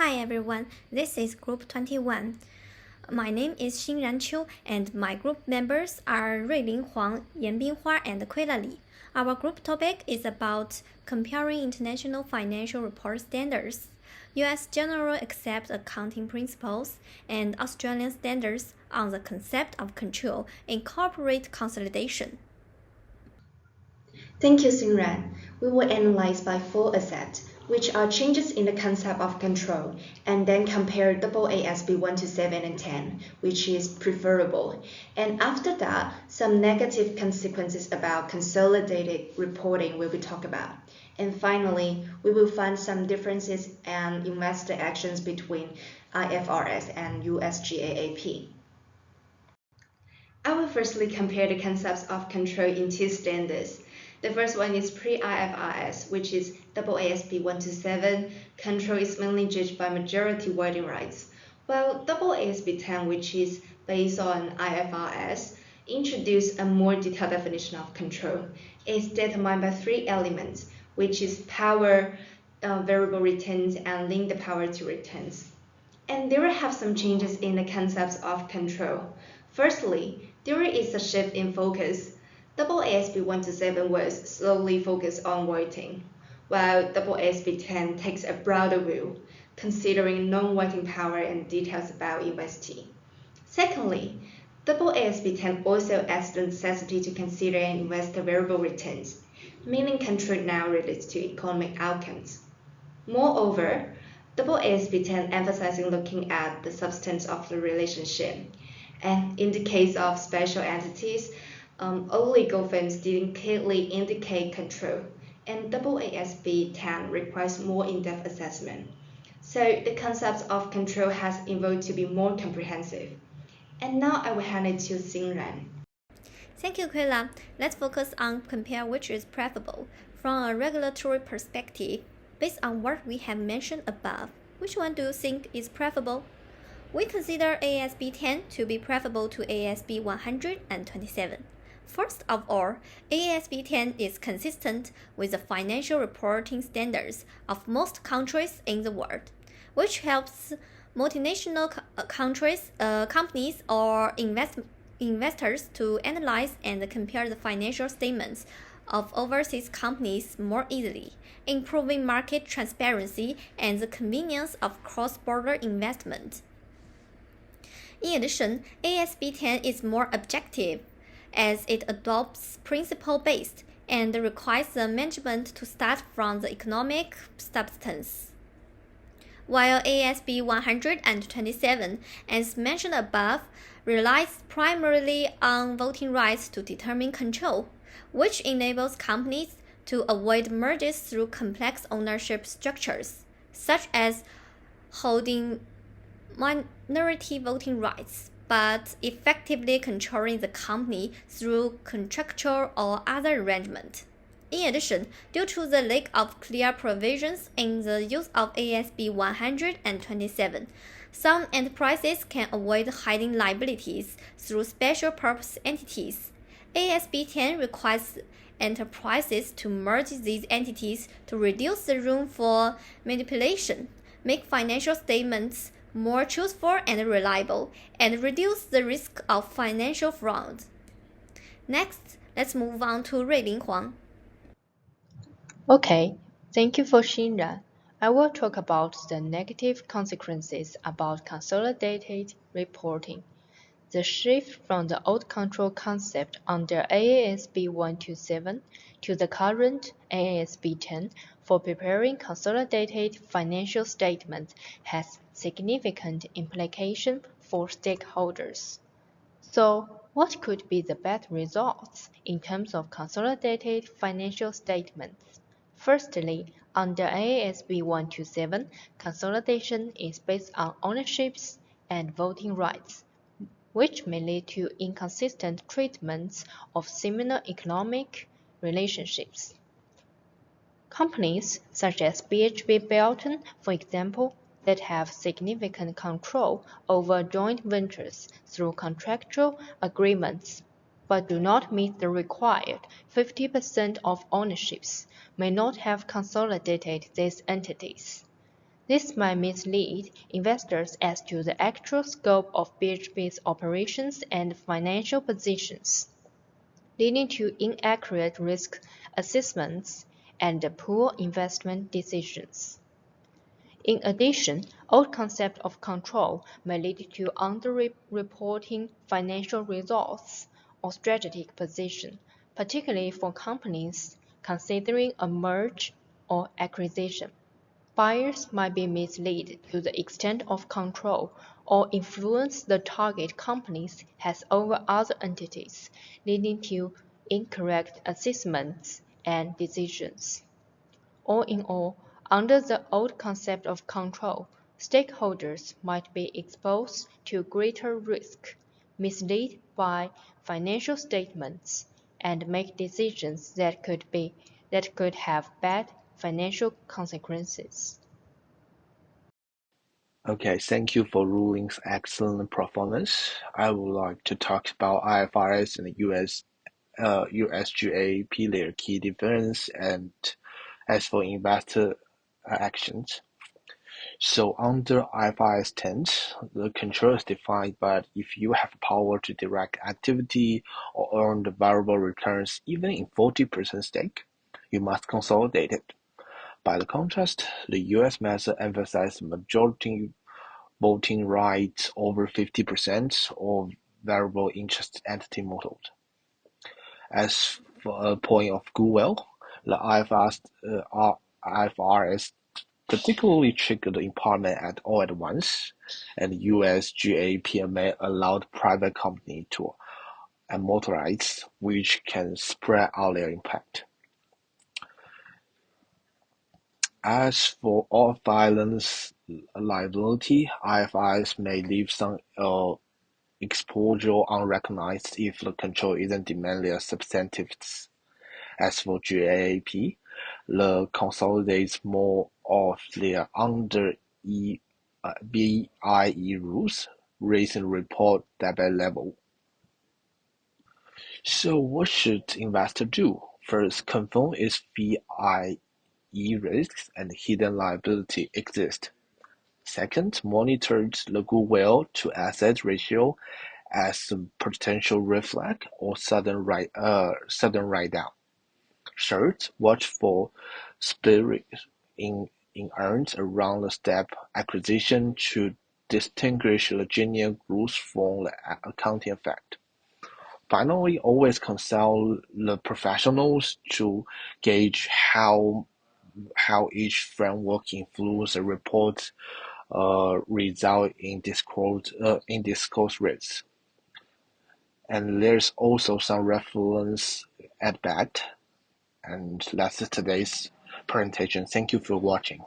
Hi everyone, this is Group 21. My name is Xinran Qiu and my group members are Ruilin Huang, Yanbin Hua, and Kuila Li. Our group topic is about comparing international financial report standards, US General Accept Accounting Principles, and Australian standards on the concept of control in corporate consolidation. Thank you, Xinran. We will analyze by 4 assets, which are changes in the concept of control, and then compare AASB 1 to 7 and 10, which is preferable. And after that, some negative consequences about consolidated reporting will be talked about. And finally, we will find some differences and investor actions between IFRS and US GAAP. I will firstly compare the concepts of control in 2 standards. The first one is pre-IFRS, which is AASB 1 to 7. Control is mainly judged by majority voting rights, while AASB 10, which is based on IFRS, introduced a more detailed definition of control. It's determined by 3 elements, which is power, variable returns, and linked power to returns. And there will have some changes in the concepts of control. Firstly, there is a shift in focus. AASB 1 to 7 was solely focused on voting, while AASB 10 takes a broader view, considering non-voting power and details about investee. Secondly, AASB 10 also adds the necessity to consider and invest the variable returns, meaning control now relates to economic outcomes. Moreover, AASB 10 emphasizing looking at the substance of the relationship, and in the case of special entities, all legal firms didn't clearly indicate control, and AASB 10 requires more in-depth assessment. So the concept of control has evolved to be more comprehensive. And now I will hand it to Xinran. Thank you, Kuila. Let's focus on compare which is preferable. From a regulatory perspective, based on what we have mentioned above, which one do you think is preferable? We consider ASB 10 to be preferable to ASB 127. First of all, ASB 10 is consistent with the financial reporting standards of most countries in the world, which helps multinational companies or investors to analyze and compare the financial statements of overseas companies more easily, improving market transparency and the convenience of cross-border investment. In addition, ASB 10 is more objective, as it adopts principle-based and requires the management to start from the economic substance. While ASB 127, as mentioned above, relies primarily on voting rights to determine control, which enables companies to avoid mergers through complex ownership structures, such as holding minority voting rights, but effectively controlling the company through contractual or other arrangement. In addition, due to the lack of clear provisions in the use of ASB 127, some enterprises can avoid hiding liabilities through special purpose entities. ASB 10 requires enterprises to merge these entities to reduce the room for manipulation, make financial statements more truthful and reliable, and reduce the risk of financial fraud. Next, let's move on to Ruilin Huang. Okay, thank you for Xinran. I will talk about the negative consequences about consolidated reporting. The shift from the old control concept under AASB 127 to the current AASB 10 for preparing consolidated financial statements has significant implications for stakeholders. So, what could be the bad results in terms of consolidated financial statements? Firstly, under AASB 127, consolidation is based on ownerships and voting rights, which may lead to inconsistent treatments of similar economic relationships. Companies such as BHP Billiton, for example, that have significant control over joint ventures through contractual agreements, but do not meet the required 50% of ownerships, may not have consolidated these entities. This might mislead investors as to the actual scope of BHP's operations and financial positions, leading to inaccurate risk assessments and poor investment decisions. In addition, old concept of control may lead to under-reporting financial results or strategic position, particularly for companies considering a merge or acquisition. Buyers might be misled to the extent of control or influence the target companies has over other entities, leading to incorrect assessments and decisions. All in all, under the old concept of control, stakeholders might be exposed to greater risk, misled by financial statements, and make decisions that could have bad financial consequences. Okay, thank you for ruling's excellent performance. I would like to talk about IFRS and USGAP, their key difference, and as for investor actions. So under IFRS 10, the control is defined by if you have power to direct activity or earn the variable returns even in 40% stake, you must consolidate it. By the contrast, the US method emphasizes majority voting rights over 50% of variable interest entity model. As for a point of goodwill, the IFRS particularly triggered impairment at all at once, and US GAAP may allow private company to amortize, which can spread out their impact. As for off-balance liability, IFRS may leave some exposure unrecognized if the control isn't demanded substantive. As for GAAP, the consolidates more of their under BIE rules, raising report debit level. So what should investor do? First, confirm if BIE risks and hidden liability exist. Second, monitor the goodwill to asset ratio as a potential red flag or sudden write-down. Third, watch for split in earnings around the step acquisition to distinguish the genuine growth from the accounting effect. Finally, always consult the professionals to gauge how each framework influences the report result in disclosed risks. And there's also some reference at that. And that's today's presentation. Thank you for watching.